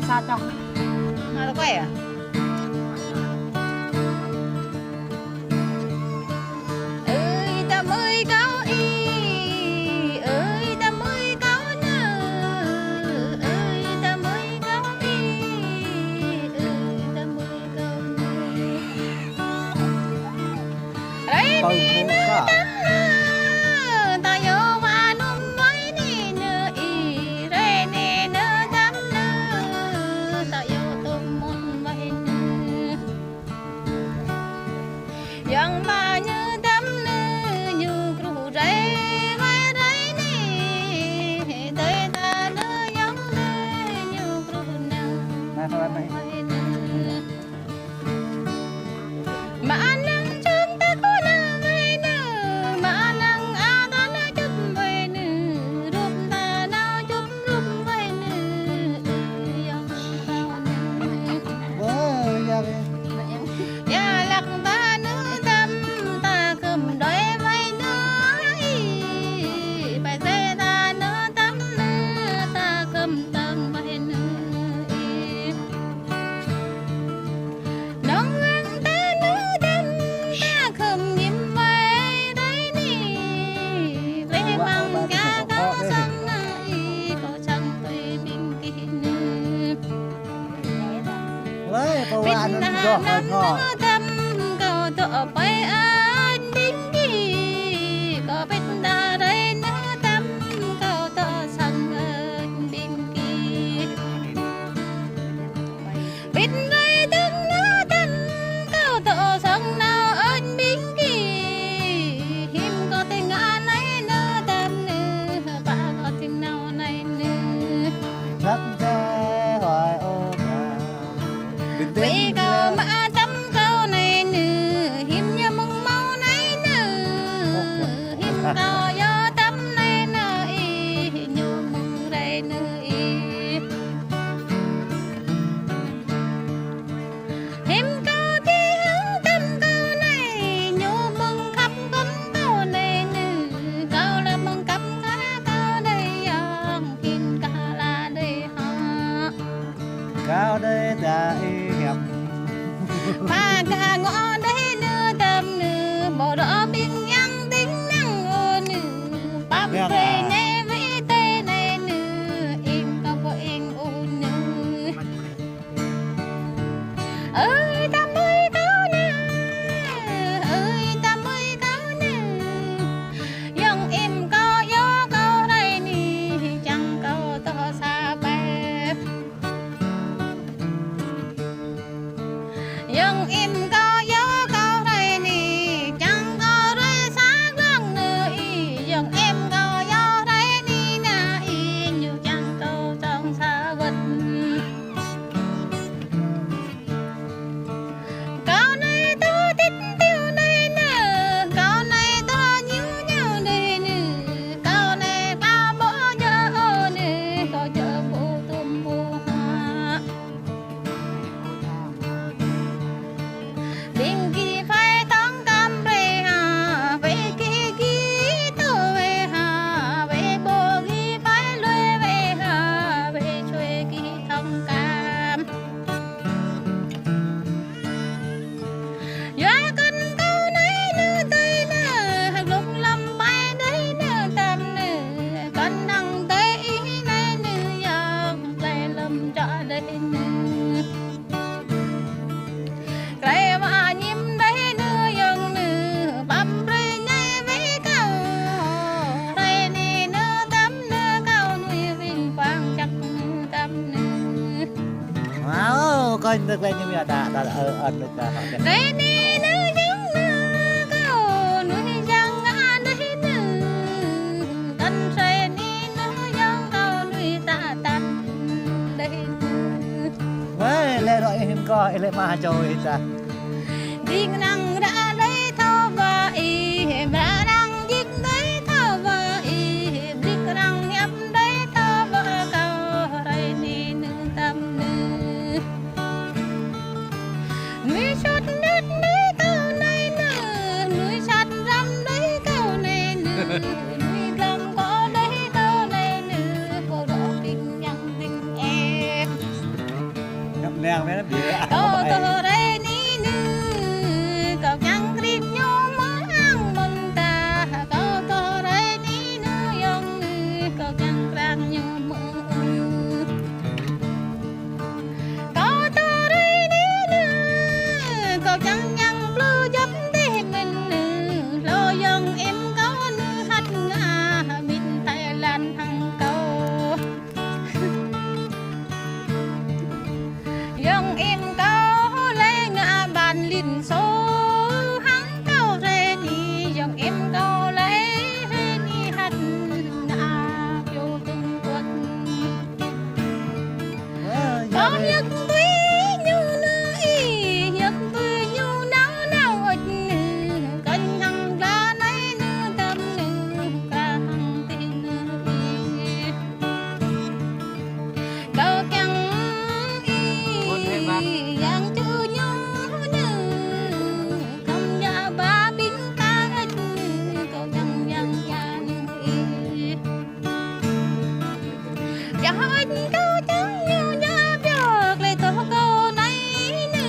xa trong. Nó quay à? Ơi ta mới cáo y, ơi ta mới cáo nơ, ơi ta mới cáo y, ơi ta mới cáo nơ. Đấy đi nơ tắm nơ, ta vô mà nôm mới đi nơ y, re nè nơ tắm nơ, ta vô tôm môn vậy nơ. Yang ba như tắm nơ như cừu rây vai rây nè, tới ta nơ yang nơ như cừu nơ. Này thôi em này. Mà nắng chớm ta có nơ về nơ, mà nắng a ta nơ chớm về nơ, rụp ta nơ chớm rụp về nơ, yang tao nơ. Với ra đi. Ya lạc ta nơ tâm ta cầm đôi vai nơ y, bài dê ta nơ tâm nơ ta cầm tầng vai nơ y. Nông ăn ta nơ tâm ta cầm nhím vai đấy nì, về bằng ca cao sông y, có chẳng tùy bình kỳ nơ. Với cô Biết ăn ta nó giọt nắm ngọt. nơ tâm cầu tựa bay anh đinh kỳ, có biết ta đây nơ tâm cầu tựa sang anh đinh kỳ. Biết đây từng nơ tâm cầu tựa sang nào anh đinh kỳ, hiếm có tình anh ấy nơ tâm nơ, bà có tình nào này nơ. Chắc sẽ hoài ôm nhà. Bình Vì tĩnh câu đi. mà tâm câu này nè, hiếm như mong mau này nè, hiếm câu do tâm này nè, như mong đây nè. Hiếm câu thì hướng tâm câu này, như mong khắp cấm câu này nè, câu là mong cấm cả câu đây yang, hiên cả là đây ha. Cao đây ta y hẹp. Mà cả ngõ đấy nơ tâm nơ, bỏ đỏ biên nhang tính năng ô nơ, bắp Vâng về à. nè vĩ tê này nơ, im cao có em ô nơ. Ơi ta mới cáo nơ, ơi ta mới cáo nơ, dòng em có gió câu đây nì, chẳng câu to xa bè. Dòng em có gió câu đây nì, chẳng có rơi xa găng nữa y, dòng em có gió đây nì na y, nhiều chẳng câu trong xa vật. Câu này tôi thích tiêu đây nè, câu này tôi nhíu nhau đây nè, câu này bao bố nhớ ô nè, câu chợ phụ tùm phụ hạ. Bình kỳ phải tông cam về hà, về kỳ kỳ tơ về hà, về bồ kỳ phải lùi về hà, về chuối kỳ thông cam. Doa con câu này nơ tây nơ, hạc lúc lâm bay đấy nơ tâm nơ, con năng tây ý này nơ yang, lại lâm trọ đây nơ. Cái mà nhím đấy nơ yang nơ, băm rơi ngay với câu, đây nè nơ tâm nơ câu nuôi vinh quang chắc tâm nơ. Wow, coi được lên như bây giờ đã ẩn được là họ đẹp. Đây nè nơ yang nơ câu nuôi giang ngã đấy nơ, tân say nè nơ yang câu nuôi ta tan đây nơ. Với lệ đội hiểm coi lệ mà trôi ta. Đi năng đã lấy thao và y, đã năng giết đấy thao và y, đi năng nhấp đấy thao và câu đây nè nơ tâm nơ. Núi sốt nước đấy câu này nơ, núi sạt răm đấy câu này nơ, núi lâm có đấy câu này nơ, cô đỏ kinh nhăng tình em. Nè mấy nó bị có tô đây ní nữ có nhang rít nhau món ăn mừng ta có tô đây ní nữ yong nữ có nhang rang nhau mơ có tô đây ní nữ có nhang nhang blue dấp để mình nữ lo yong em có nữ hát ngà bên Thái Lan thăng câu dòng em có lẽ ngã bàn liền số hắn cao rê ni dòng em có lẽ rê ni hát ngã vô từng quần có nhật tuy như nữ y nhật tuy như náo náo ích nữ cân hằng ra nấy nữ tâm nữ ca hằng tin nữ y có chăng yang chữ nhung như không nhà ba biến ta ít cầu chẳng yang nhà như cho ít câu chẳng như nhà bjork lại tổ câu này nữ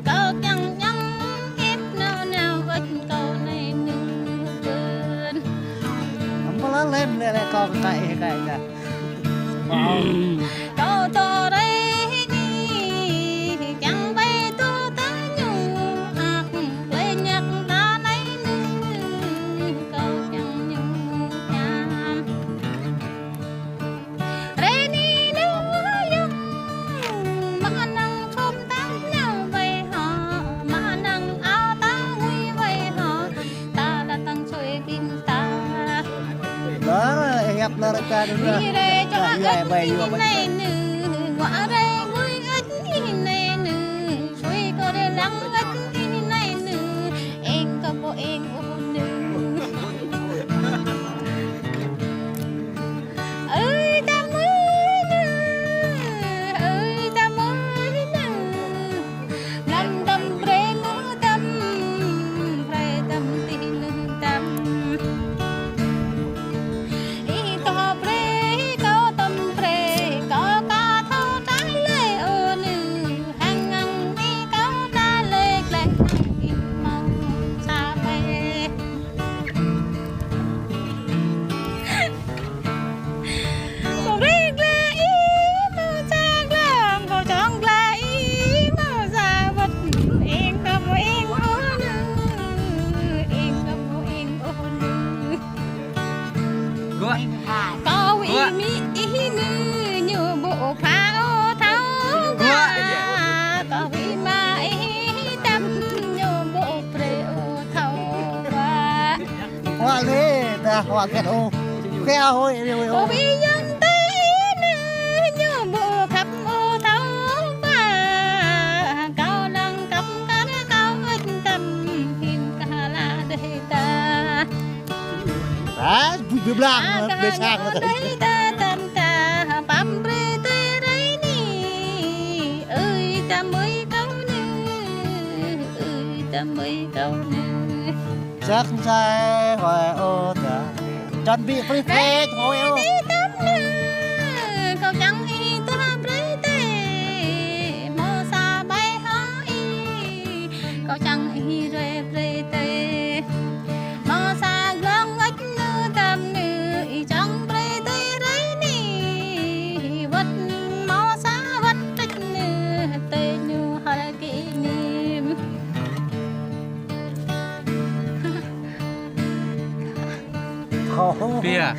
câu chẳng nhang ép nào nào ít câu này nữ đơn không có lớn lên lại còn cậy nè câu to đây đi chẳng bay tu tới nhung ác lên nhắc ra lấy nữ câu chẳng nhung nham rê ni nữ dung mà năng chôm tám nhau vậy họ mà năng áo ta nguy vậy họ ta là tăng xuôi bin ta đó gặp là ta đúng rồi đi đây cho ít này nữ quả đây nguy ít này nữ suy có đây lắng ít này nữ em có bộ em ô nữ ơi ta mới nữ ơi ta mới nữ làm tâm rê nữ tâm tin nữ tâm ý to pre có tâm pre có ca thâu trái lê ô nữ hàng ngăn đi có ta lê lệ mong xa mê cô riêng lê ý màu xa làm cô chọn lê ý màu xa vật yên tâm yên ô nữ yên tâm yên ô nữ có ý mỹ ý nữ như bộ pháo tháo qua có ý mà ý tâm như bộ pre ô tháo qua hoa thế ta hoa kẹt ô keo thôi có ý dân tây nữ như bộ khắp ô tháo qua cao lăng cắm cá cao ít tâm hình cả là đây ta đó chụp lang bên sang nó đây ta tâm ta bám rê tê đấy nì ơi ta mới câu nữ ơi ta mới câu nữ chắc sai hoài ô ta chuẩn bị free phê thôi ô đi tâm nữ câu chẳng y ta rê tê mò xa bay hó y câu chẳng y rê rê tê mò xa găng ếch nữ tâm nữ y chẳng rê tê đấy nì vật mò xa vật trích nữ tê như hà kỷ niệm khổ Bia.